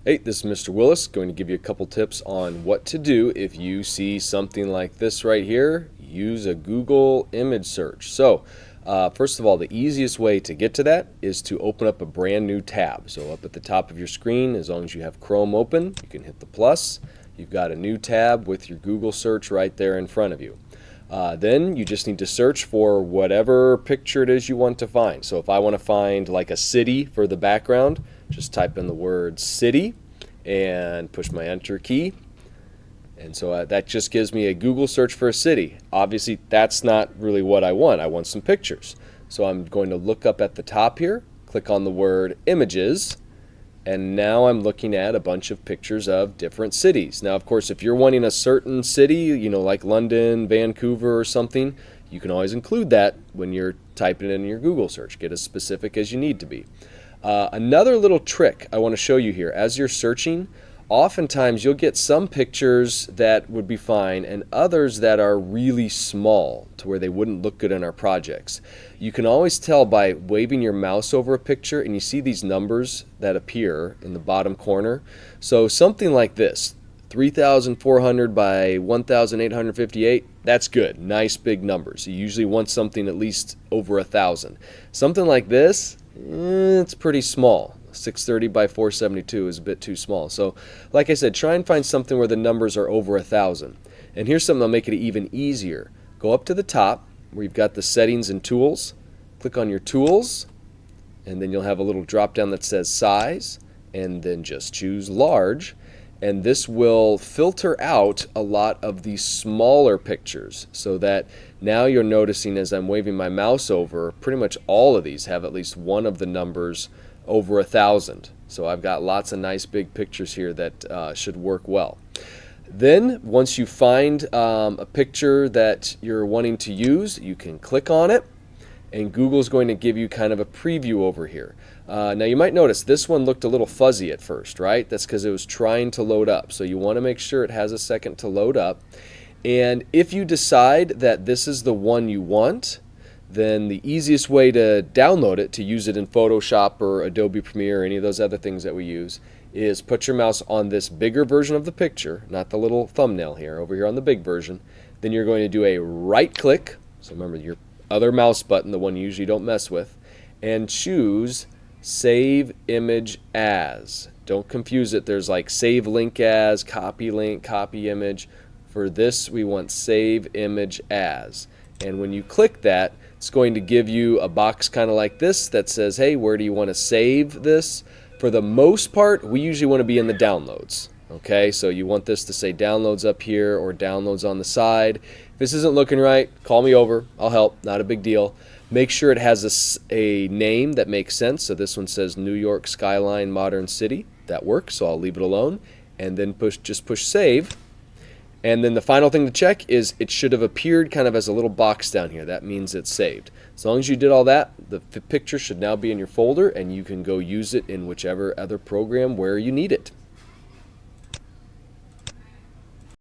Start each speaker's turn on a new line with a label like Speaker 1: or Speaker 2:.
Speaker 1: Hey, this is Mr. Willis, going to give you a couple tips on what to do if you see something like this right here. Use a Google image search. First of all, the easiest way to get to that is to open up a brand new tab. So up at the top of your screen, as long as you have Chrome open, you can hit the plus. You've got a new tab with your Google search right there in front of you. Then you just need to search for whatever picture it is you want to find. So if I want to find like a city for the background, just type in the word city and push my enter key. And so that just gives me a Google search for a city. Obviously, that's not really what I want. I want some pictures. So I'm going to look up at the top here, click on the word images, and now I'm looking at a bunch of pictures of different cities. Now, of course, if you're wanting a certain city, like London, Vancouver, or something, you can always include that when you're typing it in your Google search. Get as specific as you need to be. Another little trick I want to show you here. As you're searching, oftentimes you'll get some pictures that would be fine and others that are really small to where they wouldn't look good in our projects. You can always tell by waving your mouse over a picture and you see these numbers that appear in the bottom corner. So something like this, 3,400 by 1,858, that's good. Nice big numbers. You usually want something at least over 1,000. Something like this, it's pretty small. 630 by 472 is a bit too small. So like I said, try and find something where the numbers are over 1,000. And here's something that'll make it even easier. Go up to the top where you've got the settings and tools. Click on your tools, and then you'll have a little drop down that says size, and then just choose large. And this will filter out a lot of the smaller pictures so that now you're noticing as I'm waving my mouse over, pretty much all of these have at least one of the numbers over 1,000. So I've got lots of nice big pictures here that should work well. Then once you find a picture that you're wanting to use, you can click on it, and Google's going to give you kind of a preview over here. Now you might notice this one looked a little fuzzy at first, right? That's because it was trying to load up. So you want to make sure it has a second to load up. And if you decide that this is the one you want, then the easiest way to download it, to use it in Photoshop or Adobe Premiere or any of those other things that we use, is put your mouse on this bigger version of the picture, not the little thumbnail here, over here on the big version. Then you're going to do a right click, so remember your other mouse button, the one you usually don't mess with, and choose Save Image As. Don't confuse it. There's like Save Link As, Copy Link, Copy Image. For this, we want Save Image As. And when you click that, it's going to give you a box kind of like this that says, hey, where do you want to save this? For the most part, we usually want to be in the downloads. Okay, so you want this to say downloads up here or downloads on the side. If this isn't looking right, call me over. I'll help. Not a big deal. Make sure it has a name that makes sense. So this one says New York Skyline Modern City. That works, so I'll leave it alone. And then just push save. And then the final thing to check is it should have appeared kind of as a little box down here. That means it's saved. As long as you did all that, the picture should now be in your folder and you can go use it in whichever other program where you need it.